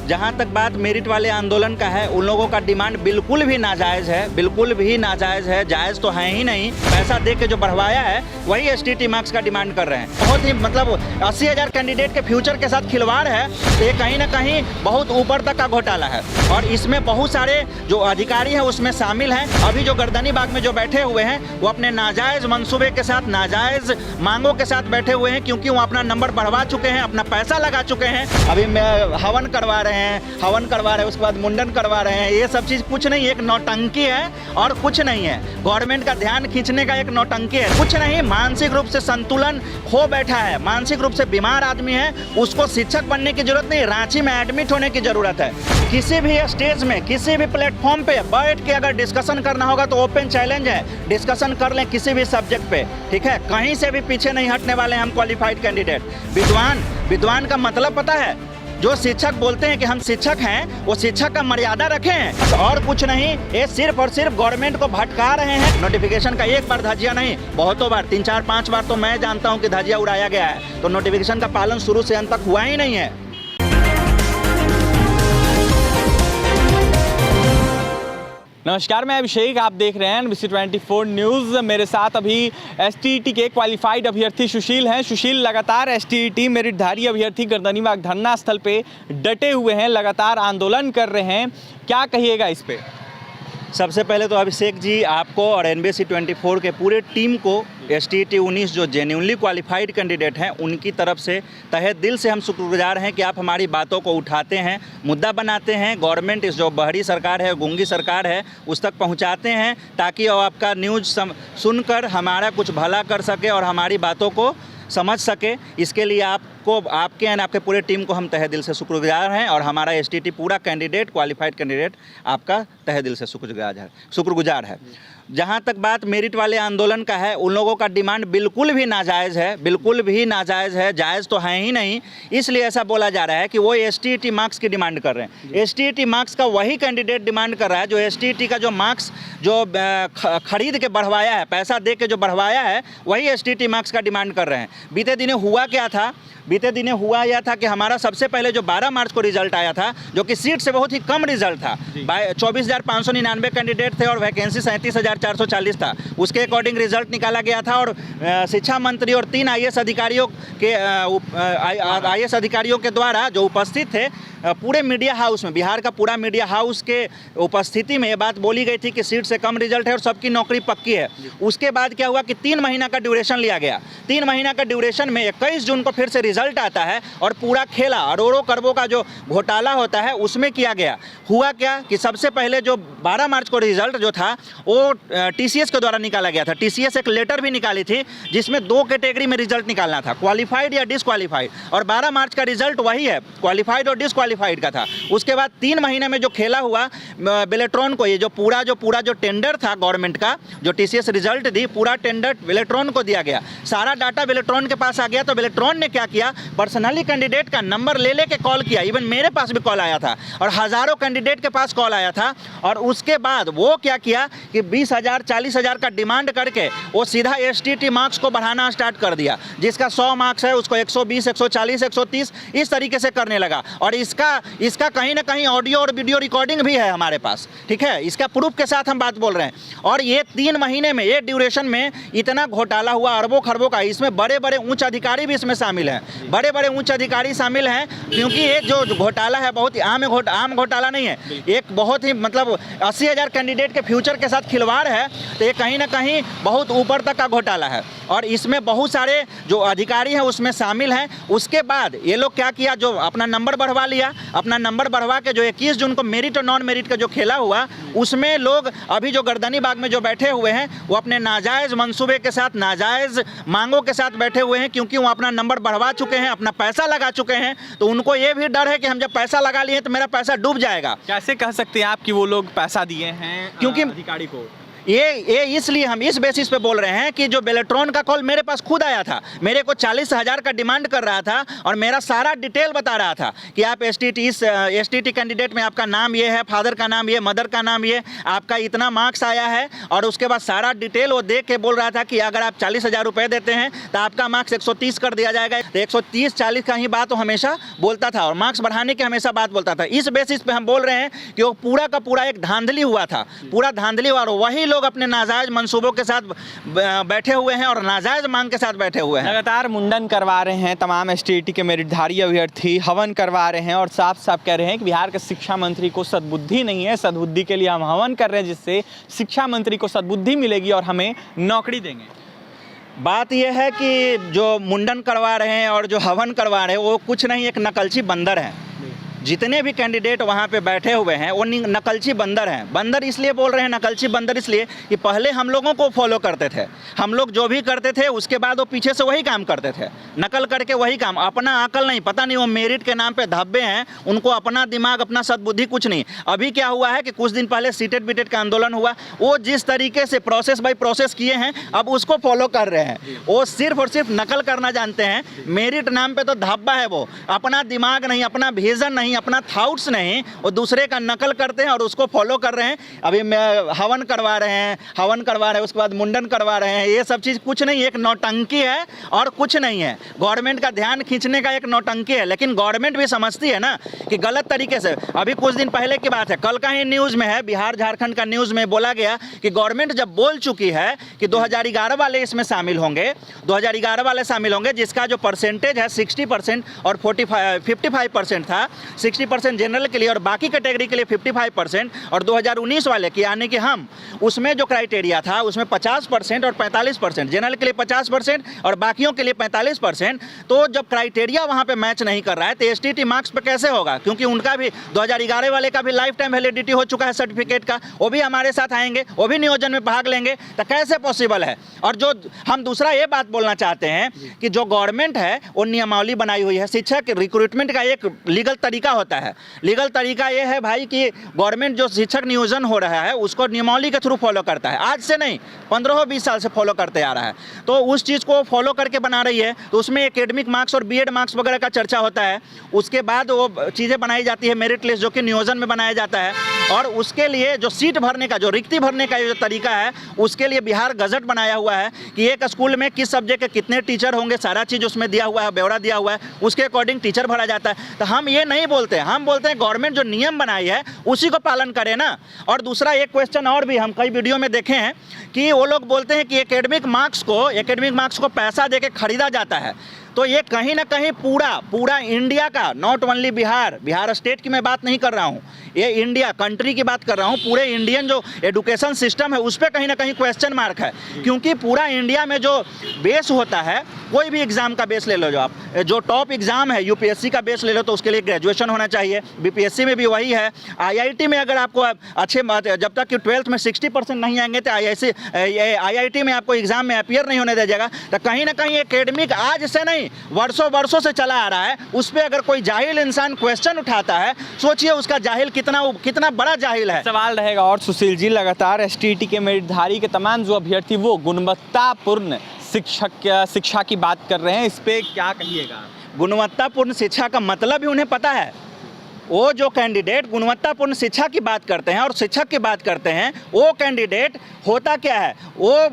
जहाँ तक बात मेरिट वाले आंदोलन का है, उन लोगों का डिमांड बिल्कुल भी नाजायज़ है, बिल्कुल भी नाजायज़ है, जायज़ तो है ही नहीं। पैसा दे के जो बढ़वाया है वही एसटीटी मार्क्स का डिमांड कर रहे हैं। बहुत ही मतलब 80,000 कैंडिडेट के फ्यूचर के साथ खिलवाड़ है। तो ये कहीं ना कहीं बहुत ऊपर तक का घोटाला है और इसमें बहुत सारे जो अधिकारी हैं उसमें शामिल हैं। अभी जो गर्दनी बाग में जो बैठे हुए हैं वो अपने नाजायज़ मंसूबे के साथ, नाजायज़ मांगों के साथ बैठे हुए हैं, क्योंकि वो अपना नंबर बढ़वा चुके हैं, अपना पैसा लगा चुके हैं। अभी हवन करवा रहे हैं, उसके बाद मुंडन करवा रहे हैं। ये सब चीज़ कुछ नहीं, एक नौटंकी है और कुछ नहीं है। गवर्नमेंट का ध्यान खींचने का एक नौटंकी है, कुछ नहीं। मानसिक रूप से संतुलन खो बैठा है, मानसिक रूप से बीमार आदमी है, उसको शिक्षक बनने की जरूरत नहीं, रांची में एडमिट होने की जरूरत है। किसी भी स्टेज में, किसी भी प्लेटफॉर्म पे बैठ के अगर डिस्कशन करना होगा तो ओपन चैलेंज है, डिस्कशन कर लें किसी भी सब्जेक्ट पे, ठीक है। कहीं से भी पीछे नहीं हटने वाले हम क्वालिफाइड कैंडिडेट। विद्वान का मतलब पता है? जो शिक्षक बोलते हैं कि हम शिक्षक हैं, वो शिक्षक का मर्यादा रखें और कुछ नहीं। ये सिर्फ और सिर्फ गवर्नमेंट को भटका रहे हैं। नोटिफिकेशन का एक बार धज्जिया नहीं, बहुतों बार, 3, 4, 5 बार तो मैं जानता हूं कि धज्जिया उड़ाया गया है। तो नोटिफिकेशन का पालन शुरू से अंत तक हुआ ही नहीं है। नमस्कार, मैं अभिषेक, आप देख रहे हैं NBC 24 न्यूज़। मेरे साथ अभी एसटीईटी के क्वालिफाइड अभ्यर्थी सुशील हैं। सुशील, लगातार एसटीईटी मेरिटधारी अभ्यर्थी गर्दनीबाग धरना स्थल पे डटे हुए हैं, लगातार आंदोलन कर रहे हैं, क्या कहिएगा इस पे? सबसे पहले तो अभिषेक जी, आपको और NBC 24 के पूरे टीम को एसटीईटी 19 जो जेन्युइनली क्वालिफाइड कैंडिडेट हैं उनकी तरफ से तहे दिल से हम शुक्रगुजार हैं कि आप हमारी बातों को उठाते हैं, मुद्दा बनाते हैं, गवर्नमेंट इस जो बहरी सरकार है, गूंगी सरकार है, उस तक पहुंचाते हैं, ताकि वो आपका न्यूज़ सुनकर हमारा कुछ भला कर सके और हमारी बातों को समझ सके। इसके लिए आपको, आपके एंड आपके पूरे टीम को हम तहे दिल से शुक्रगुजार हैं और हमारा एसटीईटी पूरा कैंडिडेट, क्वालिफाइड कैंडिडेट आपका तहे दिल से शुक्रगुजार है। जहाँ तक बात मेरिट वाले आंदोलन का है, उन लोगों का डिमांड बिल्कुल भी नाजायज़ है, बिल्कुल भी नाजायज़ है, जायज़ तो है ही नहीं। इसलिए ऐसा बोला जा रहा है कि वो एसटीईटी मार्क्स की डिमांड कर रहे हैं। एसटीईटी मार्क्स का वही कैंडिडेट डिमांड कर रहा है जो एसटीईटी का जो मार्क्स जो खरीद के बढ़वाया है, पैसा दे के जो बढ़वाया है, वही एसटीईटी मार्क्स का डिमांड कर रहे हैं। बीते दिनों हुआ क्या था? बीते दिनों हुआ यह था कि हमारा सबसे पहले जो 12 मार्च को रिजल्ट आया था, जो कि सीट से बहुत ही कम रिजल्ट था, 24,599 कैंडिडेट थे और वैकेंसी 37,440 था। उसके अकॉर्डिंग रिजल्ट निकाला गया था और शिक्षा मंत्री और 3 आईएएस अधिकारियों के द्वारा जो उपस्थित थे पूरे मीडिया हाउस में, बिहार का पूरा मीडिया हाउस के उपस्थिति में ये बात बोली गई थी कि सीट से कम रिजल्ट है और सबकी नौकरी पक्की है। उसके बाद क्या हुआ कि 3 महीना का ड्यूरेशन लिया गया। 3 महीना का ड्यूरेशन में 21 जून को फिर से रिजल्ट आता है और पूरा खेला अरोड़ों खरबों का जो घोटाला होता है उसमें किया गया। हुआ क्या कि सबसे पहले जो 12 मार्च को रिजल्ट जो था वो टीसीएस के द्वारा निकाला गया था। टीसीएस एक लेटर भी निकाली थी जिसमें 2 कैटेगरी में रिजल्ट निकालना था, क्वालिफाइड या डिसक्वालिफाइड, और 12 मार्च का रिजल्ट वही है, क्वालिफाइड और डिसक्वालिफाइड का था। उसके बाद 3 महीने में जो खेला हुआ बेलेट्रॉन को, ये जो पूरा जो टेंडर था गवर्नमेंट का, जो टीसीएस रिजल्ट दी, पूरा टेंडर बेलेट्रॉन को दिया गया। सारा डाटा बेलेट्रॉन के पास आ गया। तो बेलेट्रॉन ने क्या किया, पर्सनली कैंडिडेट का नंबर ले लेके कॉल किया। इवन मेरे पास भी कॉल आया था और हज़ारों कैंडिडेट के पास कॉल आया था। और उसके बाद वो क्या किया कि 20,000 40,000 का डिमांड करके वो सीधा एसटीईटी मार्क्स को बढ़ाना स्टार्ट कर दिया। जिसका 100 मार्क्स है उसको 120, 140, 130 इस तरीके से करने लगा। और इसका कहीं ना कहीं ऑडियो और वीडियो रिकॉर्डिंग भी है हमारे पास, ठीक है। इसका प्रूफ के साथ हम बात बोल रहे हैं। और ये 3 महीने में, ये ड्यूरेशन में इतना घोटाला हुआ अरबों खरबों का। इसमें बड़े बड़े उच्च अधिकारी भी इसमें शामिल हैं, बड़े बड़े उच्च अधिकारी शामिल हैं, क्योंकि ये जो घोटाला है बहुत ही आम घोटाला नहीं है। एक बहुत ही मतलब 80,000 कैंडिडेट के फ्यूचर के साथ खिलवाड़ है। तो ये कहीं ना कहीं बहुत ऊपर तक का घोटाला है और इसमें बहुत सारे जो अधिकारी हैं उसमें शामिल हैं। उसके बाद ये लोग क्या किया, जो अपना नंबर बढ़वा लिया, अपना नंबर बढ़वा के जो 21 जून को मेरिट और नॉन मेरिट का जो खेला हुआ, उसमें लोग अभी जो गर्दनी बाग में जो बैठे हुए हैं वो अपने नाजायज़ मंसूबे के साथ, नाजायज़ मांगों के साथ बैठे हुए हैं, क्योंकि वो अपना नंबर बढ़वा चुके हैं, अपना पैसा लगा चुके हैं। तो उनको ये भी डर है कि हम जब पैसा लगा लिए तो मेरा पैसा डूब जाएगा। कैसे कह सकते हैं आप कि वो लोग पैसा दिए हैं क्योंकि अधिकारी को? ये इसलिए हम इस बेसिस पे बोल रहे हैं कि जो बेलेट्रॉन का कॉल मेरे पास खुद आया था, मेरे को 40,000 का डिमांड कर रहा था और मेरा सारा डिटेल बता रहा था कि आप एसटीटी कैंडिडेट में आपका नाम ये है, फादर का नाम ये, मदर का नाम ये, आपका इतना मार्क्स आया है, और उसके बाद सारा डिटेल वो देख के बोल रहा था कि अगर आप 40,000 रुपये देते हैं तो आपका मार्क्स 130 कर दिया जाएगा। तो 130-40 का ही बात वो हमेशा बोलता था और मार्क्स बढ़ाने की हमेशा बात बोलता था। इस बेसिस पे हम बोल रहे हैं कि वो पूरा का पूरा एक धांधली हुआ था, पूरा धांधली, और वही लोग अपने नाजायज मंसूबों के साथ बैठे हुए हैं और नाजायज मांग के साथ बैठे हुए हैं। लगातार मुंडन करवा रहे हैं तमाम एसटीईटी के मेरिटधारी अभ्यर्थी, हवन करवा रहे हैं और साफ साफ कह रहे हैं कि बिहार के शिक्षा मंत्री को सद्बुद्धि नहीं है, सद्बुद्धि के लिए हम हवन कर रहे हैं जिससे शिक्षा मंत्री को सद्बुद्धि मिलेगी और हमें नौकरी देंगे। बात यह है कि जो मुंडन करवा रहे हैं और जो हवन करवा रहे हैं वो कुछ नहीं, एक नकलची बंदर है। जितने भी कैंडिडेट वहाँ पे बैठे हुए हैं वो नकलची बंदर हैं। बंदर इसलिए बोल रहे हैं नकलची बंदर इसलिए कि पहले हम लोगों को फॉलो करते थे, हम लोग जो भी करते थे उसके बाद वो पीछे से वही काम करते थे, नकल करके वही काम, अपना अकल नहीं, पता नहीं वो मेरिट के नाम पे धब्बे हैं, उनको अपना दिमाग, अपना सद्बुद्धि कुछ नहीं। अभी क्या हुआ है कि कुछ दिन पहले सीटेट बीटेट का आंदोलन हुआ, वो जिस तरीके से प्रोसेस बाई प्रोसेस किए हैं अब उसको फॉलो कर रहे हैं। वो सिर्फ और सिर्फ नकल करना जानते हैं, मेरिट नाम पे तो धब्बा है, वो अपना दिमाग नहीं, अपना विजन नहीं, अपना थॉट्स नहीं, वो दूसरे का नकल करते हैं और उसको फॉलो कर रहे हैं। अभी हवन करवा रहे हैं, उसके बाद मुंडन करवा रहे हैं, ये सब चीज़ कुछ नहीं, एक नौटंकी है और कुछ नहीं है। गवर्नमेंट का ध्यान खींचने का एक नौटंकी है, लेकिन गवर्नमेंट भी समझती है ना कि गलत तरीके से। अभी कुछ दिन पहले की बात है, कल का ही न्यूज़ में है, बिहार झारखंड का न्यूज़ में बोला गया कि गवर्नमेंट जब बोल चुकी है कि 2011 वाले इसमें शामिल होंगे, 2011 वाले शामिल होंगे, जिसका जो परसेंटेज है 60% और 55% था, 60% जनरल के लिए और बाकी कैटेगरी के लिए 55%, और 2019 वाले की यानी कि हम, उसमें जो क्राइटेरिया था उसमें 50% और 45%, जनरल के लिए 50% और बाकियों के लिए 45%। तो जब क्राइटेरिया वहाँ पे मैच नहीं कर रहा है तो एसटीटी मार्क्स पे कैसे होगा? क्योंकि उनका भी 2011 वाले का भी लाइफ टाइम वैलिडिटी हो चुका है सर्टिफिकेट का, वो भी हमारे साथ आएंगे, वो भी नियोजन में भाग लेंगे, तो कैसे पॉसिबल है? और जो हम दूसरा ये बात बोलना चाहते हैं कि जो गवर्नमेंट है वो नियमावली बनाई हुई है, शिक्षक रिक्रूटमेंट का एक लीगल तरीका होता है। लीगल तरीका ये है भाई कि गवर्नमेंट जो शिक्षक नियोजन हो रहा है उसको नियमावली के थ्रू फॉलो करता है, आज से नहीं 15-20 साल से फॉलो करते आ रहा है। तो उस चीज़ को फॉलो करके बना रही है, तो उसमें एकेडमिक मार्क्स और बीएड मार्क्स वगैरह का चर्चा होता है, उसके बाद वो चीज़ें बनाई जाती है, मेरिट लिस्ट जो कि नियोजन में बनाया जाता है, और उसके लिए जो सीट भरने का, जो रिक्ति भरने का जो तरीका है, उसके लिए बिहार गजट बनाया हुआ है कि एक स्कूल में किस सब्जेक्ट के कितने टीचर होंगे, सारा चीज़ उसमें दिया हुआ है, ब्यौरा दिया हुआ है, उसके अकॉर्डिंग टीचर भरा जाता है। तो हम ये नहीं बोलते, हम बोलते हैं गवर्नमेंट जो नियम बनाई है उसी को पालन करे ना। और दूसरा एक क्वेश्चन और भी हम कई वीडियो में देखे हैं कि वो लोग बोलते हैं कि एकेडमिक मार्क्स को पैसा देके खरीदा जाता है। तो ये कहीं ना कहीं पूरा इंडिया का, नॉट ओनली बिहार स्टेट की मैं बात नहीं कर रहा हूँ, ये इंडिया कंट्री की बात कर रहा हूँ, पूरे इंडियन जो एजुकेशन सिस्टम है उस पर कहीं ना कहीं क्वेश्चन मार्क है। क्योंकि पूरा इंडिया में जो बेस होता है, कोई भी एग्ज़ाम का बेस ले लो, जो आप जो टॉप एग्ज़ाम है यूपीएससी का बेस ले लो तो उसके लिए ग्रेजुएशन होना चाहिए, बीपीएससी में भी वही है, आईआईटी में अगर आपको अच्छे, जब तक कि 12th में 60% नहीं आएंगे तो आईआईटी में आपको एग्ज़ाम में अपीयर नहीं होने दिया जाएगा। तो कहीं ना कहीं एकेडमिक आज से नहीं, वर्षों से चला आ रहा है, उस पर अगर कोई जाहिल इंसान क्वेश्चन उठाता है, सोचिए उसका जाहिल कितना बड़ा जाहिल है। सवाल रहेगा। और सुशील जी, लगातार एसटीईटी के मेरिटधारी के तमाम जो अभ्यर्थी वो गुणवत्तापूर्ण शिक्षा की बात कर रहे हैं, इस पे क्या कहिएगा? गुणवत्तापूर्ण शिक्षा का मतलब भी उन्हें पता है। वो जो कैंडिडेट गुणवत्तापूर्ण शिक्षा की बात करते हैं और शिक्षक की बात करते हैं, वो कैंडिडेट होता क्या है, वो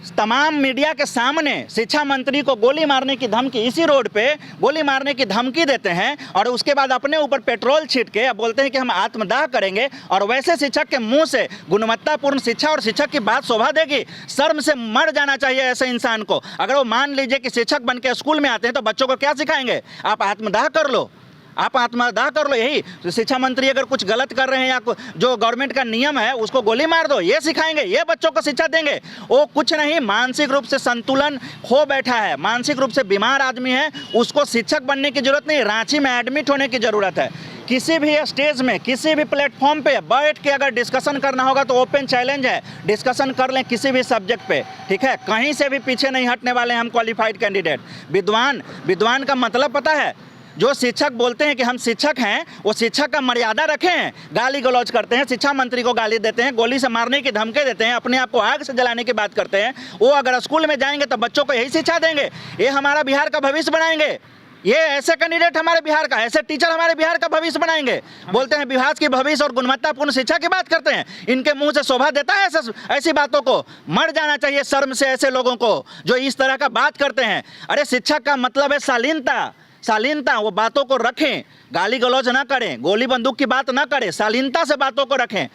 तमाम मीडिया के सामने शिक्षा मंत्री को गोली मारने की धमकी, इसी रोड पे गोली मारने की धमकी देते हैं और उसके बाद अपने ऊपर पेट्रोल छींट के बोलते हैं कि हम आत्मदाह करेंगे। और वैसे शिक्षक के मुंह से गुणवत्तापूर्ण शिक्षा और शिक्षक की बात शोभा देगी? शर्म से मर जाना चाहिए ऐसे इंसान को। अगर वो मान लीजिए कि शिक्षक बन के स्कूल में आते हैं तो बच्चों को क्या सिखाएंगे? आप आत्मदाह कर लो, आप आत्मदाह कर लो। यही शिक्षा मंत्री अगर कुछ गलत कर रहे हैं या जो गवर्नमेंट का नियम है उसको गोली मार दो, ये सिखाएंगे, ये बच्चों को शिक्षा देंगे? वो कुछ नहीं, मानसिक रूप से संतुलन खो बैठा है, मानसिक रूप से बीमार आदमी है, उसको शिक्षक बनने की जरूरत नहीं, रांची में एडमिट होने की जरूरत है। किसी भी स्टेज में, किसी भी प्लेटफॉर्म पे बैठ के अगर डिस्कशन करना होगा तो ओपन चैलेंज है, डिस्कशन कर लें किसी भी सब्जेक्ट पे, ठीक है? कहीं से भी पीछे नहीं हटने वाले हम क्वालिफाइड कैंडिडेट। विद्वान का मतलब पता है? जो शिक्षक बोलते हैं कि हम शिक्षक हैं, वो शिक्षक का मर्यादा रखें। गाली गलौज करते हैं, शिक्षा मंत्री को गाली देते हैं, गोली से मारने की धमकी देते हैं, अपने आप को आग से जलाने की बात करते हैं। वो अगर स्कूल में जाएंगे तो बच्चों को यही शिक्षा देंगे, ये हमारा बिहार का भविष्य बनाएंगे, ये ऐसे कैंडिडेट हमारे बिहार का, ऐसे टीचर हमारे बिहार का भविष्य बनाएंगे। बोलते हैं बिहार की भविष्य और गुणवत्तापूर्ण शिक्षा की बात करते हैं। इनके मुंह से शोभा देता है ऐसी बातों को? मर जाना चाहिए शर्म से ऐसे लोगों को जो इस तरह का बात करते हैं। अरे शिक्षक का मतलब है शालीनता, वो बातों को रखें, गाली गलौज ना करें, गोली बंदूक की बात ना करें, शालीनता से बातों को रखें।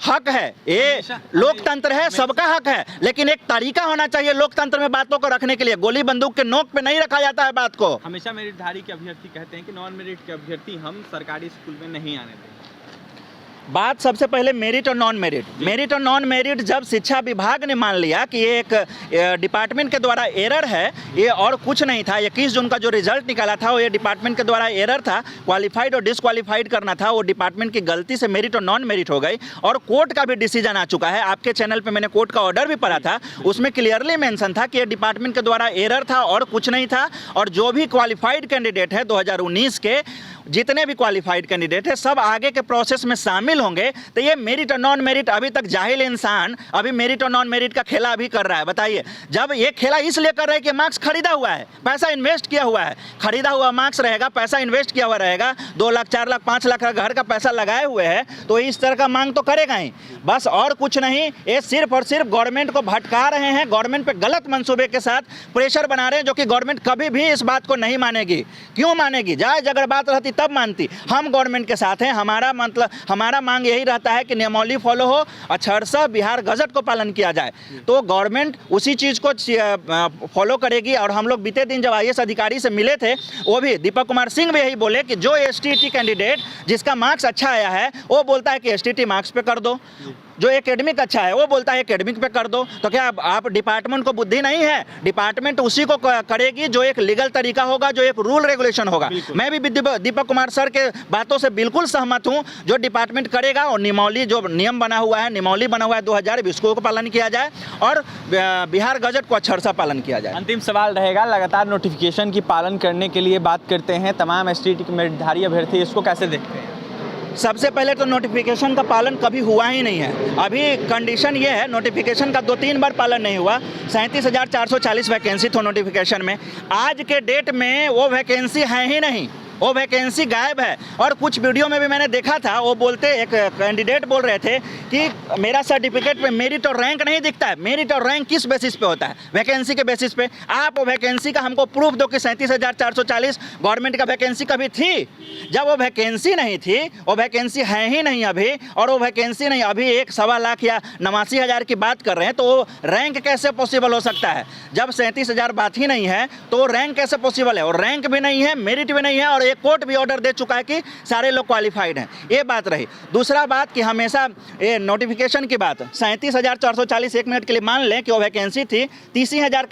हक है, ये लोकतंत्र है, सबका हक है, लेकिन एक तरीका होना चाहिए लोकतंत्र में बातों को रखने के लिए। गोली बंदूक के नोक पे नहीं रखा जाता है बात को। हमेशा मेरिटधारी के अभ्यर्थी कहते हैं कि नॉन मेरिट के अभ्यर्थी हम सरकारी स्कूल में नहीं आने देंगे। बात सबसे पहले मेरिट और नॉन मेरिट जब शिक्षा विभाग ने मान लिया कि ये एक डिपार्टमेंट के द्वारा एरर है, ये और कुछ नहीं था, 21 जून का जो रिजल्ट निकाला था वो ये डिपार्टमेंट के द्वारा एरर था, क्वालिफाइड और डिसक्वालिफाइड करना था, वो डिपार्टमेंट की गलती से मेरिट और नॉन मेरिट हो गई। और कोर्ट का भी डिसीजन आ चुका है, आपके चैनल पर मैंने कोर्ट का ऑर्डर भी पढ़ा था, उसमें क्लियरली मेंशन था कि ये डिपार्टमेंट के द्वारा एरर था और कुछ नहीं था। और जो भी क्वालिफाइड कैंडिडेट है 2019 के, जितने भी क्वालिफाइड कैंडिडेट है, सब आगे के प्रोसेस में शामिल होंगे। तो ये मेरिट और नॉन मेरिट, अभी तक जाहिल इंसान अभी मेरिट और नॉन मेरिट का खेला अभी कर रहा है। बताइए, जब ये खेला इसलिए कर रहा है कि मार्क्स खरीदा हुआ है, पैसा इन्वेस्ट किया हुआ है, खरीदा हुआ मार्क्स रहेगा, पैसा इन्वेस्ट किया हुआ रहेगा, 2 लाख 4 लाख 5 लाख का घर का पैसा लगाए हुए हैं, तो इस तरह का मांग तो करेगा ही, बस और कुछ नहीं। ये सिर्फ और सिर्फ गवर्नमेंट को भटका रहे हैं, गवर्नमेंट पे गलत मंसूबे के साथ प्रेशर बना रहे हैं, जो कि गवर्नमेंट कभी भी इस बात को नहीं मानेगी। क्यों मानेगी? जायज अगर बात रहती तब मानती। हम गवर्नमेंट के साथ हैं, हमारा मांग यही रहता है कि नियमावली फॉलो हो, अक्षरशः बिहार गजट को पालन किया जाए, तो गवर्नमेंट उसी चीज़ को फॉलो करेगी। और हम लोग बीते दिन जब IAS अधिकारी से मिले थे, वो भी दीपक कुमार सिंह भी यही बोले कि जो STT कैंडिडेट जिसका मार्क्स अच्छा आया है, वो बोलता है कि STT मार्क्स पे कर दो, जो एकेडमिक अच्छा है वो बोलता है एकेडमिक पे कर दो। तो क्या आप डिपार्टमेंट को बुद्धि नहीं है? डिपार्टमेंट उसी को करेगी जो एक लीगल तरीका होगा, जो एक रूल रेगुलेशन होगा। मैं भी दीपक कुमार सर के बातों से बिल्कुल सहमत हूं, जो डिपार्टमेंट करेगा और नियमावली जो नियम बना हुआ है, नियमावली बना हुआ है 2020 को पालन किया जाए और बिहार गजट को अक्षरशः पालन किया जाए। अंतिम सवाल रहेगा, लगातार नोटिफिकेशन की पालन करने के लिए बात करते हैं तमाम STT के मेरिटधारी अभ्यर्थी, इसको कैसे देखते हैं? सबसे पहले तो नोटिफिकेशन का पालन कभी हुआ ही नहीं है। अभी कंडीशन ये है, नोटिफिकेशन का 2-3 बार पालन नहीं हुआ। 37,440 वैकेंसी थी नोटिफिकेशन में, आज के डेट में वो वैकेंसी है ही नहीं, वो वैकेंसी गायब है। और कुछ वीडियो में भी मैंने देखा था, वो बोलते, एक कैंडिडेट बोल रहे थे कि मेरा सर्टिफिकेट पे मेरिट और रैंक नहीं दिखता है। मेरिट और रैंक किस बेसिस पे होता है? वैकेंसी के बेसिस पे। आप वो वैकेंसी का हमको प्रूफ दो कि 37,440 गवर्नमेंट का वैकेंसी कभी थी। जब वो वैकेंसी नहीं थी, वो वैकेंसी है ही नहीं अभी, और वो वैकेंसी नहीं, अभी 1-1.25 लाख या 89,000 की बात कर रहे हैं, तो वो रैंक कैसे पॉसिबल हो सकता है? जब 37,000 बात ही नहीं है तो रैंक कैसे पॉसिबल है? और रैंक भी नहीं है, मेरिट भी नहीं है, और एक कोर्ट भी ऑर्डर दे चुका है कि सारे लोग क्वालिफाइड हैं। ये बात रही। दूसरा बात कि हमेशा ये नोटिफिकेशन की बात, 37,440, 1 मिनट के लिए मान लें कि वो वैकेंसी थी, 30,000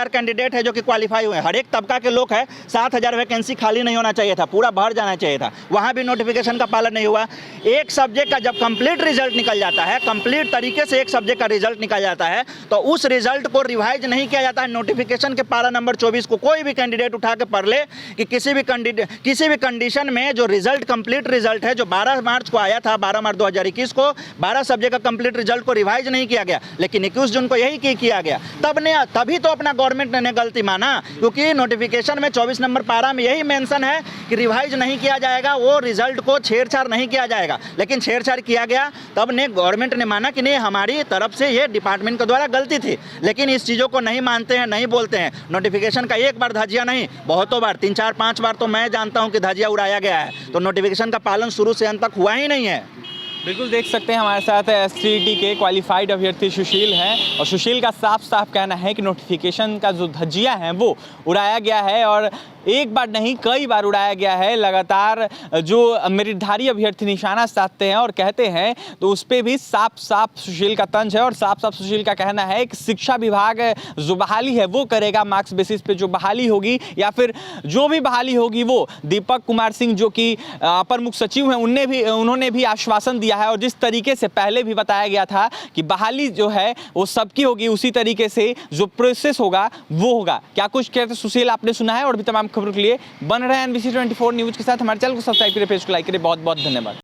कैंडिडेट है जो कि क्वालिफाई हुए हैं। हर एक तबका के लोग हैं, 7,000 वैकेंसी खाली नहीं होना चाहिए था, पूरा भर जाना चाहिए था। वहाँ भी नोटिफिकेशन का पालन नहीं हुआ। एक सब्जेक्ट का जब कंप्लीट रिजल्ट निकल जाता है, कंप्लीट तरीके से एक सब्जेक्ट का रिजल्ट निकल जाता है, तो उस रिजल्ट को रिवाइज नहीं किया जाता है। नोटिफिकेशन के पारा नंबर 24 को कोई भी कैंडिडेट उठा के पढ़ ले कि किसी भी कंडीशन में जो रिजल्ट कंप्लीट रिजल्ट है, जो 12 मार्च को आया था, 12 मार्च 2021 को 12 सब्जेक्ट का कंप्लीट रिजल्ट को रिवाइज नहीं किया गया, लेकिन 21 जून को यही किया गया। तभी तो अपना गवर्नमेंट ने गलती माना, क्योंकि नोटिफिकेशन में 24 नंबर पारा में यही मेंशन है कि रिवाइज नहीं किया जाएगा, वो रिजल्ट को छेड़छाड़ नहीं किया जाएगा, लेकिन छेड़छाड़ किया गया। तब ने गवर्नमेंट ने माना कि नहीं, हमारी तरफ से ये डिपार्टमेंट के द्वारा गलती थी, लेकिन इस चीज़ों को नहीं मानते हैं, नहीं बोलते हैं। नोटिफिकेशन का एक बार धज्जिया नहीं, बहुतों बार, 3-4-5 बार तो मैं जानता हूं कि धज्जिया उड़ाया गया है। तो नोटिफिकेशन का पालन शुरू से अंत तक हुआ ही नहीं है। बिल्कुल देख सकते हैं हमारे साथ STT के क्वालिफाइड अभ्यर्थी सुशील हैं, और सुशील का साफ साफ कहना है कि नोटिफिकेशन का जो धज्जिया है वो उड़ाया गया है, और एक बार नहीं कई बार उड़ाया गया है। लगातार जो मेरिटधारी अभ्यर्थी निशाना साधते हैं और कहते हैं, तो उस पर भी साफ साफ सुशील का तंज है, और साफ साफ सुशील का कहना है कि शिक्षा विभाग जो बहाली है वो करेगा, मार्क्स बेसिस पे जो बहाली होगी, या फिर जो भी बहाली होगी वो दीपक कुमार सिंह जो कि अपर मुख्य सचिव हैं उन्होंने भी आश्वासन दिया है। और जिस तरीके से पहले भी बताया गया था कि बहाली जो है वो सबकी होगी, उसी तरीके से जो प्रोसेस होगा वो होगा। क्या कुछ कहते सुशील आपने सुना है, और भी तमाम खबरों के लिए बन रहे हैं NBC 24 न्यूज़ के साथ। हमारे चैनल को सब्सक्राइब करें, पेज को लाइक करें। बहुत बहुत धन्यवाद।